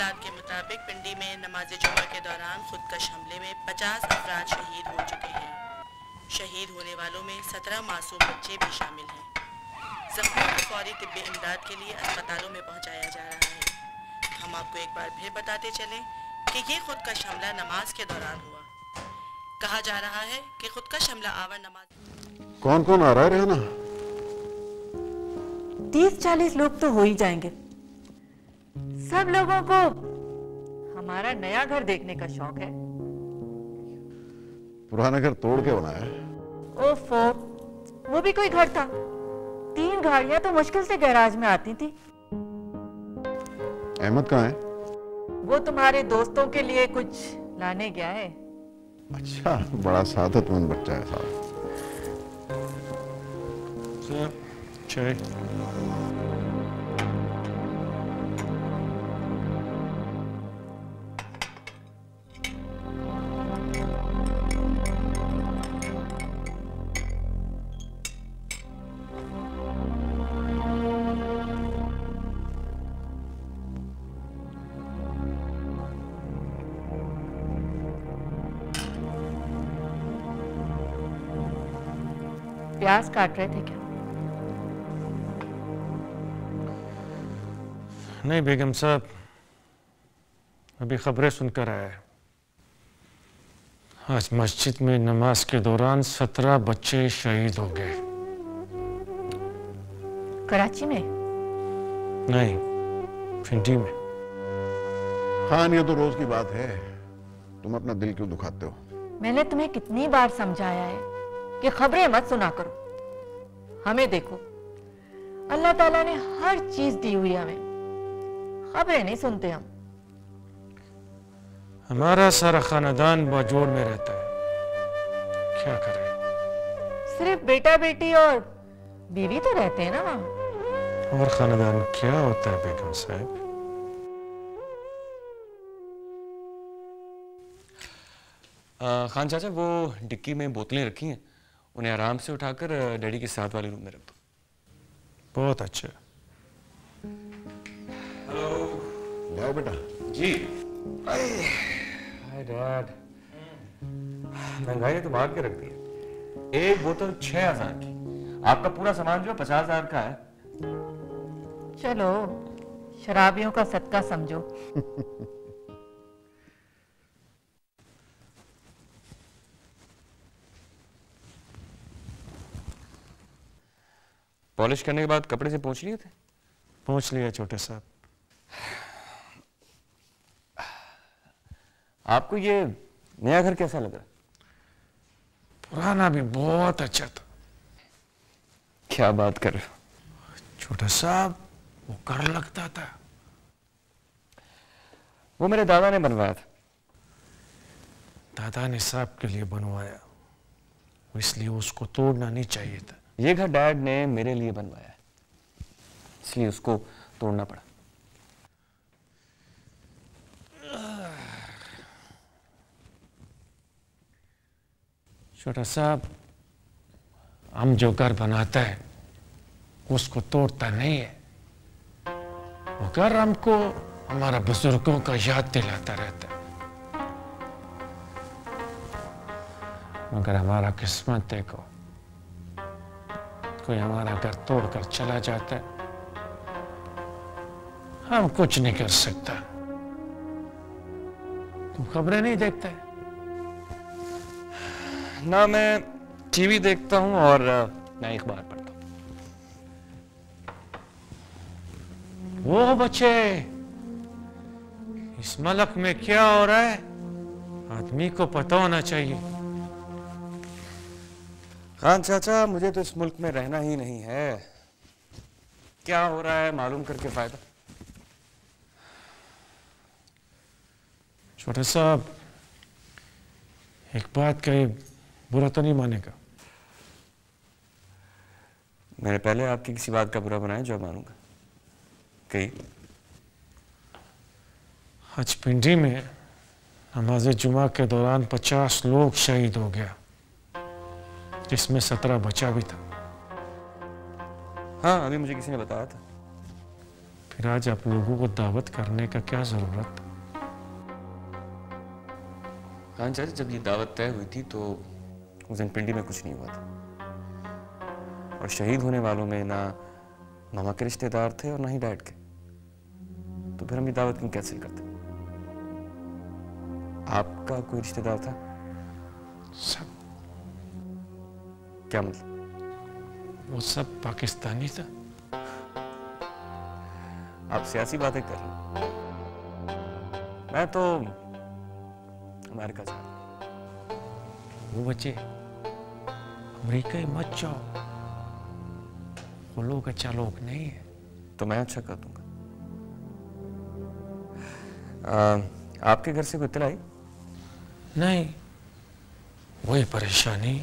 इमदाद के मुताबिक पिंडी में नमाज जुमा के दौरान खुदकश हमले में 50 अफराद शहीद हो चुके हैं। शहीद होने वालों में 17 मासूम बच्चे भी शामिल हैं। जख्मियों को फौरी तिब्बी इमदाद के लिए अस्पतालों में पहुंचाया जा रहा है। हम आपको एक बार फिर बताते चलें कि ये खुदकश हमला नमाज के दौरान हुआ। कहा जा रहा है कि खुदकश हमला आवर नमाज। कौन कौन आ रहा है रेहाना? 30-40 लोग तो हो ही जाएंगे। सब लोगों को हमारा नया घर देखने का शौक है। पुराना घर तोड़ के बनाया है। ओफो, वो भी कोई घर था? 3 गाड़ियां तो मुश्किल से गैराज में आती थी। अहमद कहाँ है? वो तुम्हारे दोस्तों के लिए कुछ लाने गया है। अच्छा, बड़ा सादतमंद बच्चा है साहब। चाय। प्याज काट रहे थे क्या? नहीं बेगम साहब, अभी खबरें सुनकर आया है। आज मस्जिद में नमाज के दौरान 17 बच्चे शहीद हो गए। कराची में? नहीं, पिंडी में। खान, ये तो रोज की बात है। तुम अपना दिल क्यों दुखाते हो? मैंने तुम्हें कितनी बार समझाया है कि खबरें मत सुना करो। हमें देखो, अल्लाह ताला ने हर चीज दी हुई है हमें, खबरें नहीं सुनते हम। हमारा सारा खानदान बाजोड़ में रहता है, क्या करें? सिर्फ बेटा बेटी और बीवी तो रहते हैं ना वहां। और खानदान क्या होता है बेगम साहब? खान चाचा, वो डिक्की में बोतलें रखी हैं, उन्हें आराम से उठाकर डैडी के साथ वाले रूम में रख दो। बहुत अच्छा। हेलो। जाओ बेटा। जी। Hi dad. महंगाई ने तो भाग के रख दी। एक बोतल 6000 की। आपका पूरा सामान जो 50,000 का है। चलो, शराबियों का सदका समझो। पॉलिश करने के बाद कपड़े से पोंछ लिए थे? पोंछ लिया छोटे साहब। आपको ये नया घर कैसा लगा? पुराना भी बहुत अच्छा था। क्या बात कर रहे हो? छोटे साहब, वो घर लगता था। वो मेरे दादा ने बनवाया था। दादा ने साहब के लिए बनवाया, इसलिए उसको तोड़ना नहीं चाहिए था। ये घर डैड ने मेरे लिए बनवाया है, इसलिए उसको तोड़ना पड़ा। छोटा साहब, हम जो घर बनाता है उसको तोड़ता नहीं है। वो घर हमको हमारा बुजुर्गों का याद दिलाता रहता है। मगर हमारा किस्मत देखो, कोई हमारा घर तोड़कर चला जाता है, हम कुछ नहीं कर सकता। तुम खबरें नहीं देखते? ना मैं टीवी देखता हूं और ना अखबार पढ़ता हूं। वो बच्चे, इस मुल्क में क्या हो रहा है आदमी को पता होना चाहिए। खान चाचा, मुझे तो इस मुल्क में रहना ही नहीं है। क्या हो रहा है मालूम करके फायदा? छोटे साहब, एक बात कही, बुरा तो नहीं मानेगा? मैंने पहले आपकी किसी बात का बुरा बनाया जो मानूंगा? कही। आज पिंडी में नमाज जुमा के दौरान 50 लोग शहीद हो गया, जिसमें 17 बच्चा भी था। हाँ, अभी मुझे किसी ने बताया था। फिर आज आप लोगों को दावत करने का क्या जरूरत? हाँ चाचा, जब ये दावत तय हुई थी तो उस दिन पिंडी में कुछ नहीं हुआ था, और शहीद होने वालों में ना मामा के रिश्तेदार थे और ना ही डैड के, तो फिर हम ये दावत क्यों कैंसिल करते? आपका कोई रिश्तेदार था? सब। क्या मतलब? वो सब पाकिस्तानी था। आप सियासी बातें कर रहे हैं, मैं तो अमेरिका से। वो बच्चे अमेरिका ही मत जाओ, वो लोग अच्छा लोग नहीं है। तो मैं अच्छा कर दूंगा। आपके घर से कोई इत्तला आई? नहीं, वही परेशानी।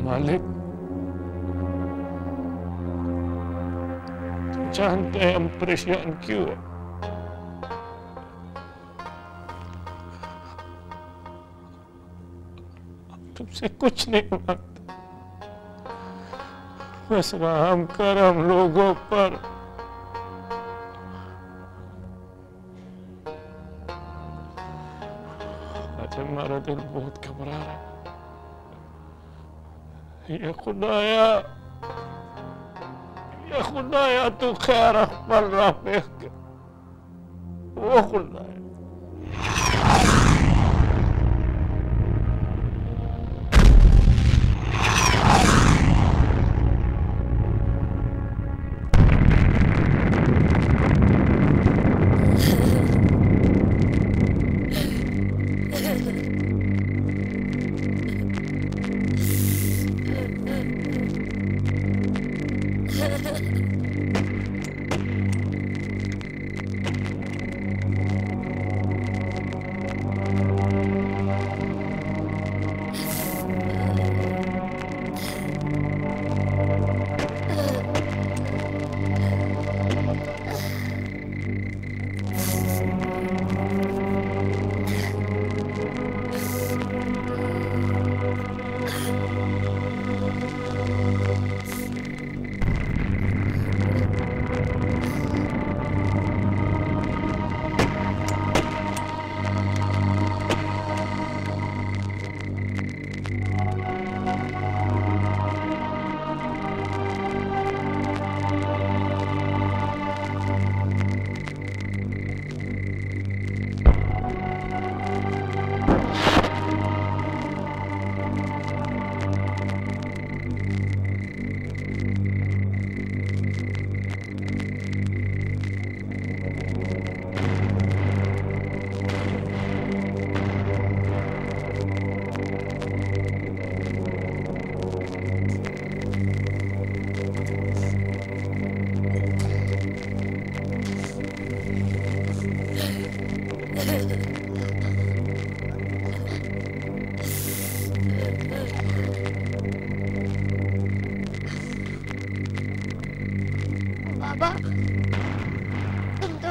मालिक, जानते हैं हम परेशान क्यों है। तुमसे कुछ नहीं मांगता, बस रहम कर हम लोगों पर। आज हमारा दिल बहुत घबरा रहा है। या खुदाया तू खैर अकबर राफिक, वो खुदाया। Ha,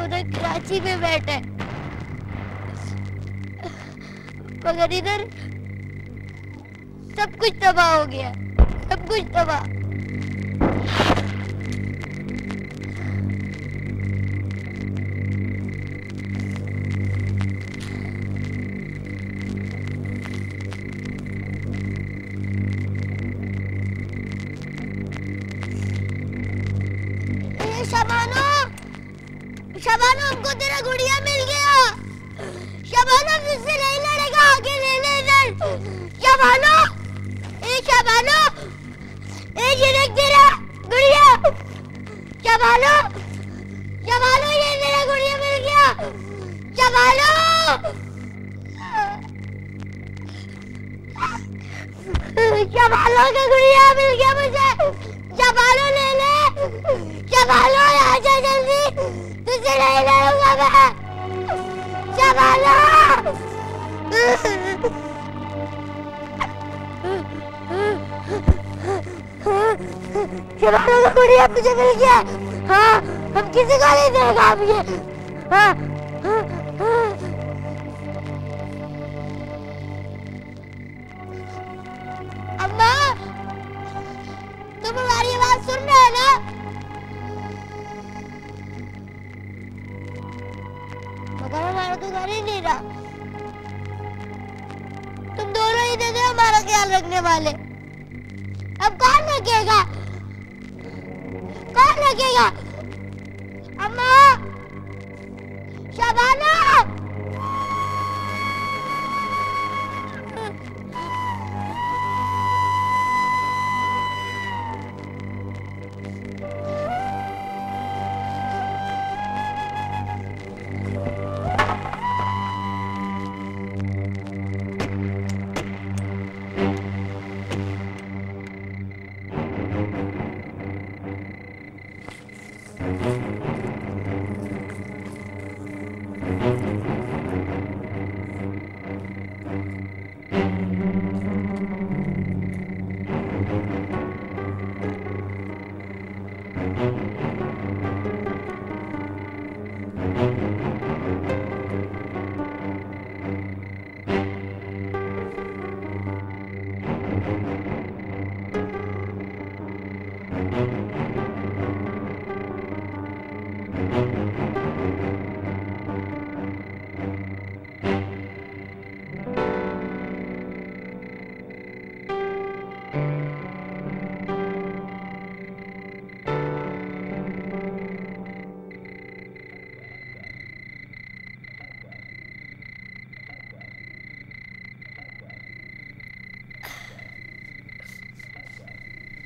उधर कराची में बैठा है, मगर इधर सब कुछ तबाह हो गया, सब कुछ तबाह। शबानो, शबानो हमको तेरा गुड़िया मिल गया। शबानो तुझसे नहीं लड़ेगा, आगे ले ले इधर। शबानो, ए शबानो, ए ये देख तेरा गुड़िया। शबानो, शबानो ये तेरा गुड़िया मिल गया। शबानो, शबानो का गुड़िया मिल गया मुझे। शबानो ले ले, शबानो आजा जल्दी, तुझसे नहीं लड़ूंगा मैं। शबानो, शबानो का गुड़िया मुझे मिल गया। हाँ, हम किसी को नहीं देगा अब ये। हाँ, अम्मा, तुम हमारी आवाज सुन रहे हो ना? मगर हमारा तो घर ही नहीं रहा। तुम दोनों ही थे हमारा ख्याल रखने वाले। अब कौन रखेगा? कौन रखेगा? अम्मा, शबाना,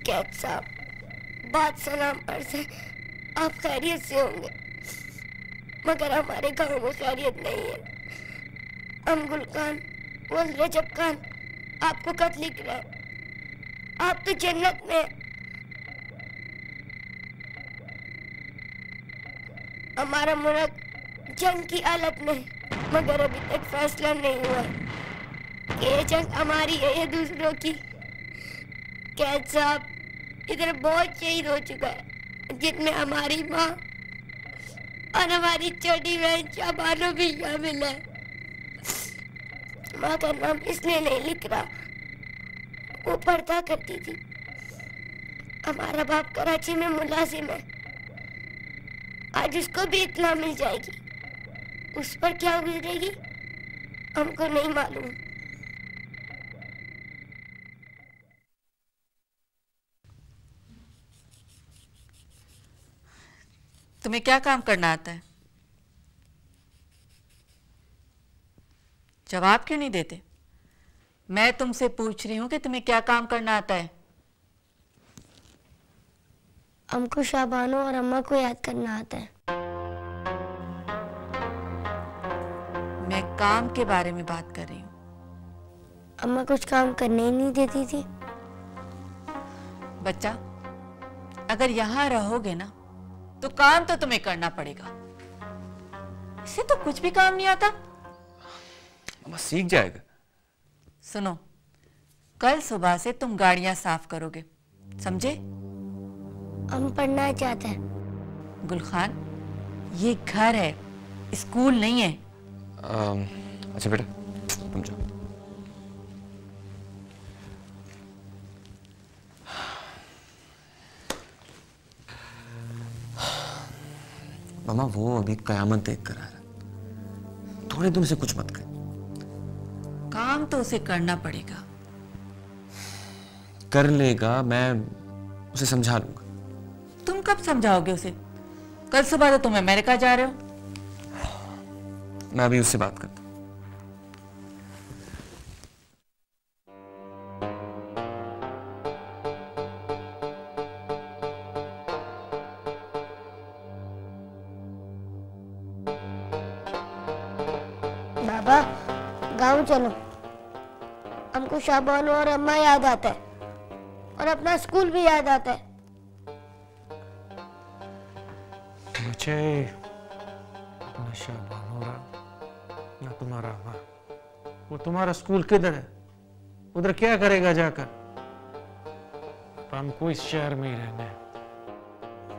कैद साहब, बात सलाम अर्ज़ है, आप खैरियत से होंगे, मगर हमारे गांव में खैरियत नहीं है। हम गुलकान वो रजब खान आपको खत लिख रहे हैं। आप तो जन्नत में, हमारा मुल्क जंग की हालत में, मगर अभी तक फैसला नहीं हुआ कि ये जंग हमारी है या दूसरों की। कैद साहब, इधर बहुत शहीद हो चुका है, जिनमें हमारी माँ और हमारी छोटी बहन शबानो भी शामिल है। माँ का नाम इसलिए नहीं लिख रहा, वो पर्दा करती थी। हमारा बाप कराची में मुलाजिम है, आज उसको भी इत्तला मिल जाएगी। उस पर क्या गुजरेगी हमको नहीं मालूम। तुम्हें क्या काम करना आता है? जवाब क्यों नहीं देते? मैं तुमसे पूछ रही हूं कि तुम्हें क्या काम करना आता है? हमको शाबानो और अम्मा को याद करना आता है। मैं काम के बारे में बात कर रही हूँ। अम्मा कुछ काम करने ही नहीं देती थी। बच्चा, अगर यहाँ रहोगे ना तो काम तो तुम्हें करना पड़ेगा। इसे तो कुछ भी काम नहीं आता। मम्मा सीख जाएगा। सुनो, कल सुबह से तुम गाड़ियां साफ करोगे, समझे? हम पढ़ना चाहते हैं। गुलखान, ये घर है, स्कूल नहीं है। अच्छा बेटा तुम जाओ। मामा वो अभी कयामत देख कर आ रहा, थोड़े दिन से कुछ मत कर। काम तो उसे करना पड़ेगा। कर लेगा, मैं उसे समझा लूंगा। तुम कब समझाओगे उसे? कल सुबह तो तुम अमेरिका जा रहे हो। मैं अभी उससे बात करता हूं। बाबा गांव चलो, हमको शाबान और अम्मा याद आता है और अपना स्कूल भी याद आता है। मुझे ना शाबान हो रहा ना तुम्हारा अम्मा। वो तुम्हारा स्कूल किधर है? उधर क्या करेगा जाकर? हमको इस शहर में ही रहना है।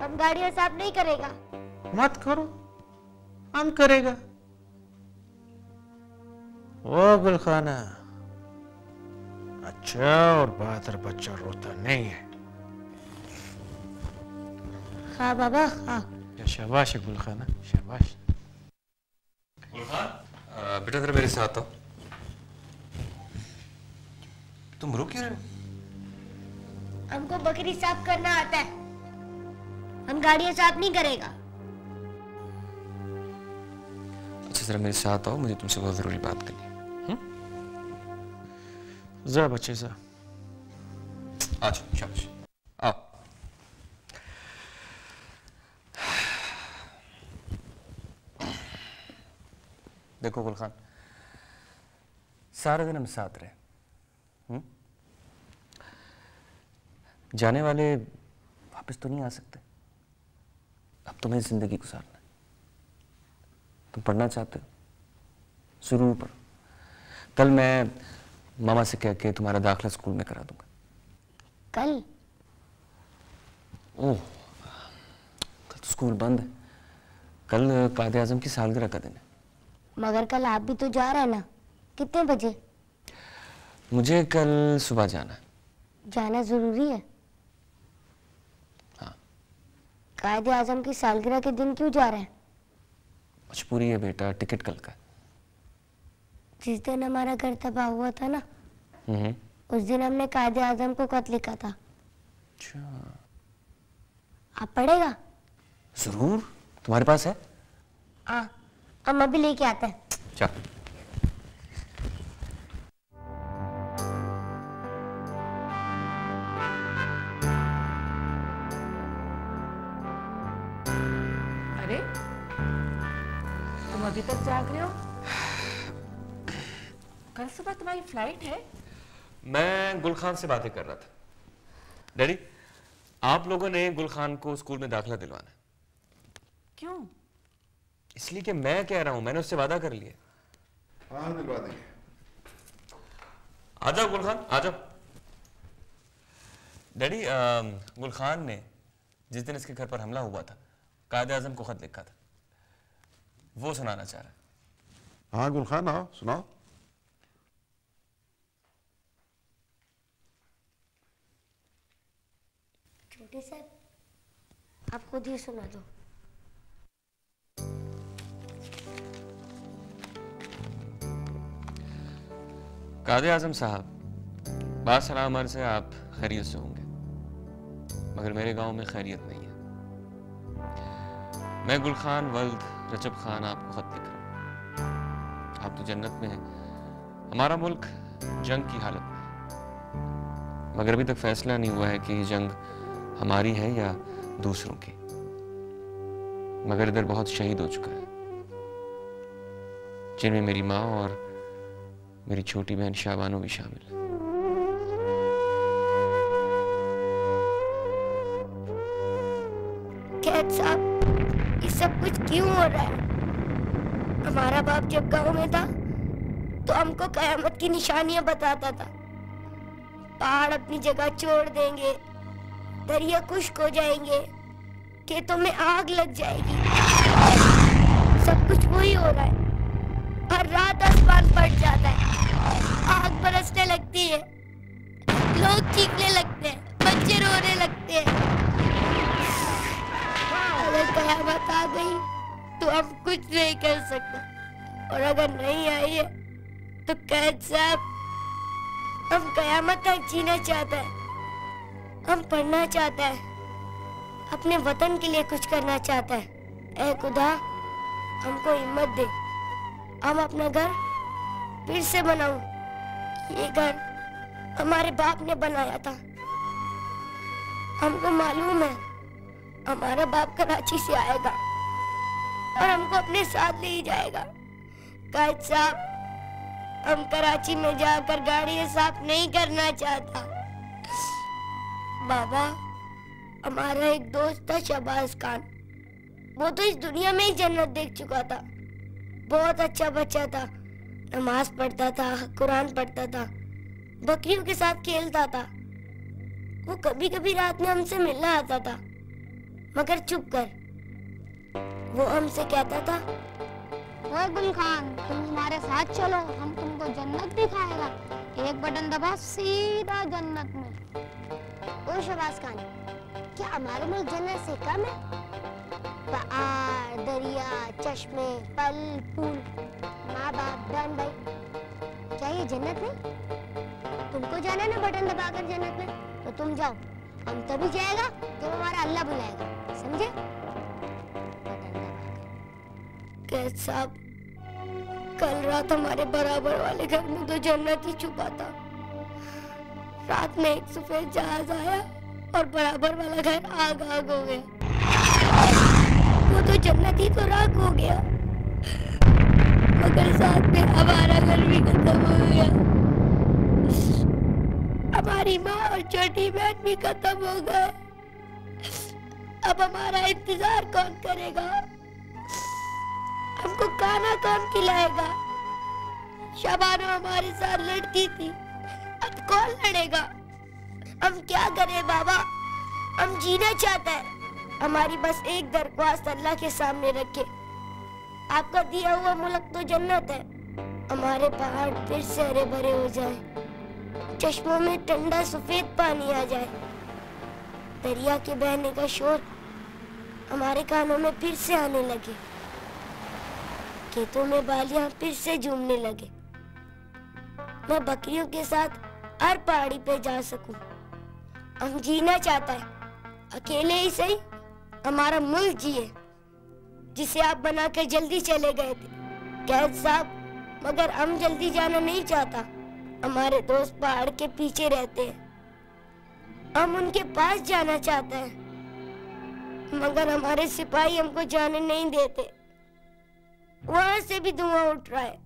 हम गाड़ियां साफ नहीं करेगा। मत करो, हम करेगा। ओ गुलखाना, अच्छा और बहादुर बच्चा रोता नहीं है। हाँ बाबा हाँ। शाबाश है गुलखाना, शाबाश। बेटा जरा मेरे साथ आओ। तुम रुक क्यों रहे हो? हमको बकरी साफ करना आता है, हम गाड़ियां साफ नहीं करेगा। अच्छा जरा मेरे साथ आओ, मुझे तुमसे बहुत जरूरी बात करनी है। जा बच्चे जा। आ जाओ, शाबाश आओ। देखो गुलखान, सारे दिन हम साथ रहे, जाने वाले वापस तो नहीं आ सकते। अब तुम्हें जिंदगी गुजारना है। तुम पढ़ना चाहते हो, जरूर पढ़ो। कल मैं मामा से कह के तुम्हारा दाखिला स्कूल में करा दूंगा। कल? ओह, कल तो स्कूल बंद है। कल कायदे आजम की सालगिरह का दिन है। मगर कल आप भी तो जा रहे हैं ना, कितने बजे? मुझे कल सुबह जाना है। जाना जरूरी है? हाँ। कायदे आजम की सालगिरह के दिन क्यों जा रहे हैं? मजबूरी है बेटा, टिकट कल का है। जिस दिन हमारा घर तबाह हुआ था ना, उस दिन हमने कायदे आजम को खत लिखा था। अच्छा। आप पढ़ेगा? जरूर, तुम्हारे पास है? हाँ, हम अभी लेके आते हैं। चल। अरे तुम अभी तक जाग रहे हो? कल सुबह तुम्हारी फ्लाइट है? मैं गुलखान से बातें कर रहा था। डैडी, आप लोगों ने गुलखान को स्कूल में दाखिला दिलवाना है। क्यों? इसलिए कि मैं कह रहा हूं, मैंने उससे वादा कर लिया। हाँ दिलवा देंगे। आ जाओ गुलखान, आ जाओ। डैडी, गुलखान ने जिस दिन इसके घर पर हमला हुआ था, कायदे आजम को खत लिखा था, वो सुनाना चाह रहा है। हाँ गुलखान, आओ सुनाओ। छोटे साहब, आप खुद ही सुना दो। कायदे आजम साहब, बात सलाम अर्ज़ है, आप खैरियत से होंगे, मगर मेरे गांव में खैरियत नहीं है। मैं गुलखान वल्द रजब खान आपको खत लिख रहा हूँ। आप तो जन्नत में हैं, हमारा मुल्क जंग की हालत में है, मगर अभी तक फैसला नहीं हुआ है कि ये जंग हमारी है या दूसरों की। मगर इधर बहुत शहीद हो चुका है, जिनमें मेरी माँ और मेरी छोटी बहन शाबानो भी शामिल है। कैद साहब, ये सब कुछ क्यों हो रहा है? हमारा बाप जब गांव में था तो हमको कयामत की निशानियां बताता था। पहाड़ अपनी जगह छोड़ देंगे, दरिया खुश्क हो जाएंगे, खेतों में आग लग जाएगी। लगती है, लोग चीखने लगते हैं, बच्चे रोने लगते हैं। अगर कयामत आ गई तो हम कुछ नहीं कर सकते, और अगर नहीं आई है तो कैद साहब हम कयामत तक जीना चाहता है, हम पढ़ना चाहता है, अपने वतन के लिए कुछ करना चाहता है। ऐ खुदा हमको हिम्मत दे, हम अपना घर फिर से बनाऊं। ये घर हमारे बाप ने बनाया था, हमको मालूम है हमारा बाप कराची से आएगा और हमको अपने साथ ले ही जाएगा। कायद साहब हम कराची में जाकर गाड़ी साफ नहीं करना चाहता। बाबा हमारा एक दोस्त था शहबाज खान, वो तो इस दुनिया में ही जन्नत देख चुका था। बहुत अच्छा बच्चा था, नमाज पढ़ता था, कुरान पढ़ता था, बकरियों के साथ खेलता था। वो कभी कभी रात में हमसे मिलने आता था, मगर चुप कर। वो हमसे कहता था, ओए गुल खान तुम हमारे साथ चलो, हम तुमको जन्नत दिखाएगा। एक बटन दबा सीधा जन्नत में। ओ शहबाज खान, क्या हमारे मुल्क जन्नत से कम है? पहाड़, दरिया, चश्मे, फल, फूल, माँ बाप, बहन भाई, क्या ये जन्नत नहीं? तुमको जाना है ना बटन दबाकर जन्नत में, तो तुम जाओ, हम तभी जाएगा जब हमारा अल्लाह बुलाएगा, समझे? कैद साहब कल रात हमारे बराबर वाले घर में तो जन्नत ही छुपा था। रात में एक सफेद जहाज आया और बराबर वाला घर आग आग हो गया। वो तो जन्नत ही तो राख हो गया, मगर साथ में हमारा घर भी खत्म हो गया। हमारी माँ और छोटी बहन भी खत्म हो गए। अब हमारा इंतजार कौन करेगा? हमको खाना कौन खिलाएगा? शबानो हमारे साथ लड़ती थी, अब कौन लड़ेगा? हम क्या करें बाबा? हम जीना चाहते हैं। हमारी बस एक दरख्वास्त अल्लाह के सामने रखे, आपका दिया हुआ मुल्क तो जन्नत है। हमारे पहाड़ फिर से हरे भरे हो जाए, चश्मों में ठंडा सफेद पानी आ जाए, दरिया के बहने का शोर हमारे कानों में फिर से आने लगे, खेतों में बालियां फिर से झूमने लगे, मैं बकरियों के साथ हर पहाड़ी पे जा सकूं। हम जीना चाहता है, अकेले ही सही, हमारा मुल्क जिए जिसे आप बनाकर जल्दी चले गए थे कैद साहब। मगर हम जल्दी जाना नहीं चाहता, हमारे दोस्त पहाड़ के पीछे रहते हैं, हम उनके पास जाना चाहते हैं, मगर हमारे सिपाही हमको जाने नहीं देते। वहां से भी धुआं उठ रहा है।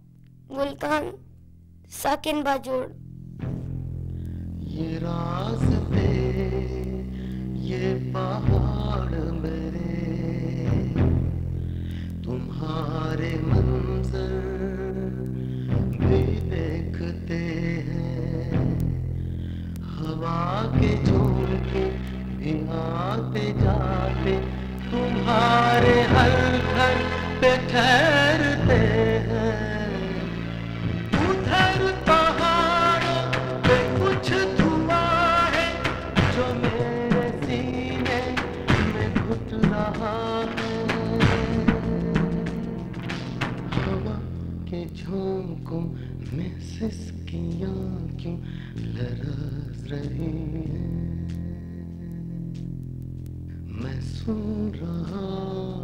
गुलकान साकिन बाजोड़। ये रास्ते, ये पहाड़ मेरे, तुम्हारे मंजर भी देखते हैं, हवा के झोंके भी आते जाते तुम्हारे हर घर पे ठहरते हैं। उधर पहाड़ों पे कुछ धुआं है जो मेरे सीने में घुट रहा है, हवा के झोंकों में सिसकियां क्यों लरस रही हैं, मैं सुन रहा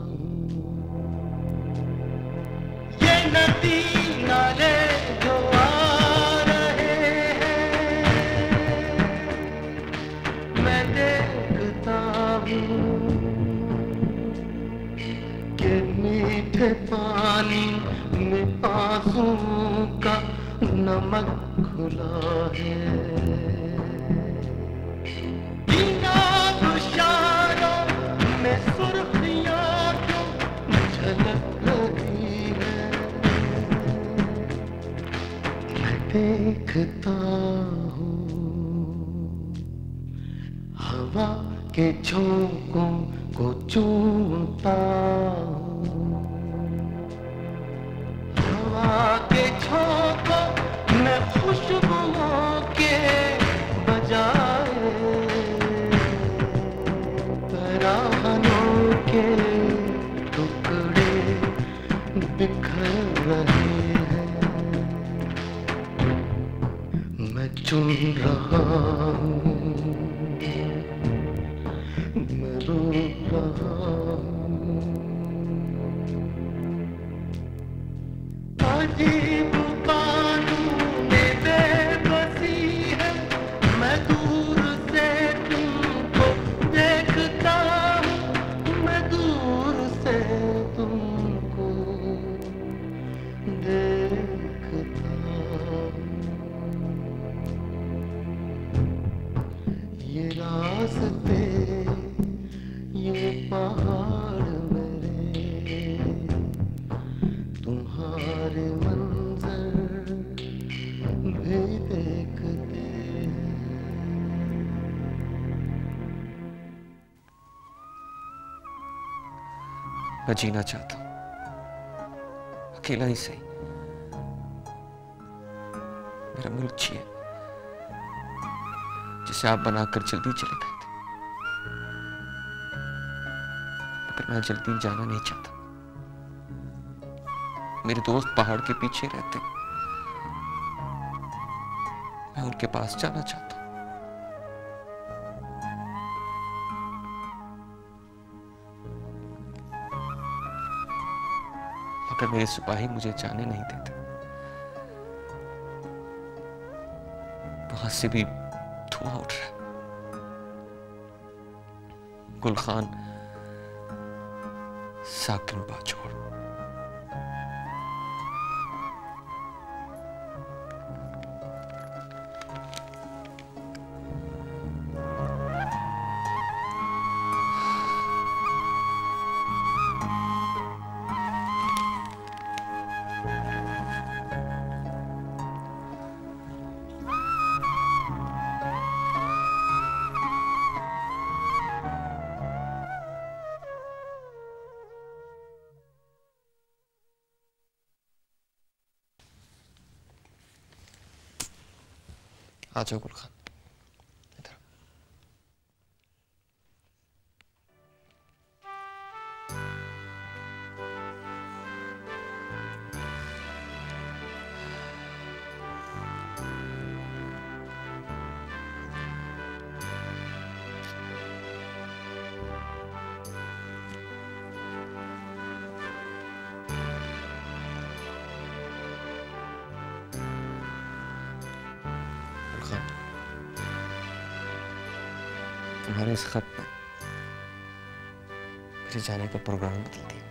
हूँ। ये नदी नाले जो आ रहे हैं, मैं देखता हूँ कि मीठे पानी में आंसुओं का नमक घुला है, बिना तुषारों में सुर्खियां क्यों झलक रही है, मैं देखता हूँ हवा के झोंकों को चूमता हूँ, हवा के झोंकों में खुशबुओं की बिखर रहे हैं, मैं चुन रहा हूँ, मैं रो रहा हूँ। अजीब कानून बेबसी है, मैं दूर से तुमको देखता हूँ, मैं दूर से तुमको देखता हूँ। ये रास्ते, ये पहाड़ मेरे, तुम्हारे मंजर भी देखते हैं। मैं जीना चाहता हूं, अकेला ही सही। मेरा मुल्क जिए, जिसे आप बनाकर जल्दी चले गए थे, मगर मैं जल्दी जाना नहीं चाहता। मेरे दोस्त पहाड़ के पीछे रहते, मैं उनके पास जाना चाहता हूं। मगर मेरे सिपाही मुझे जाने नहीं देते। वहां से भी धुआं उठ रहा है। गुल खान साकिन बाजोड़। आ जाओ गुल खान, इधर। तुम्हारे इस खत में मेरे जाने का प्रोग्राम बदल दिया।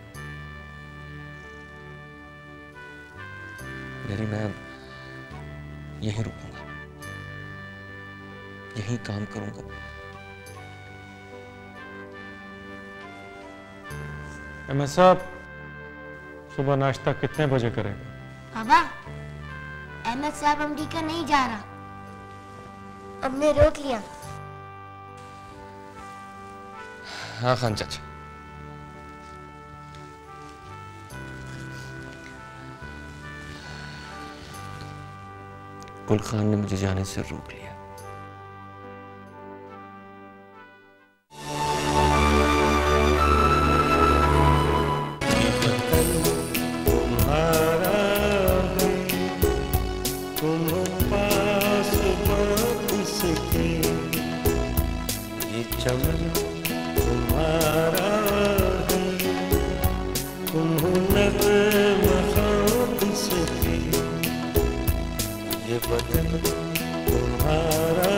मेरी मैं यहीं रुकूंगा, यहीं काम करूंगा। अहमद साहब, सुबह नाश्ता कितने बजे करेंगे? बाबा, अहमद साहब अमेरिका नहीं जा रहा, अब मैं रोक लिया। हाँ खान चाचा, गुल खान ने मुझे जाने से रोक लिया। ये बदन तुम्हारा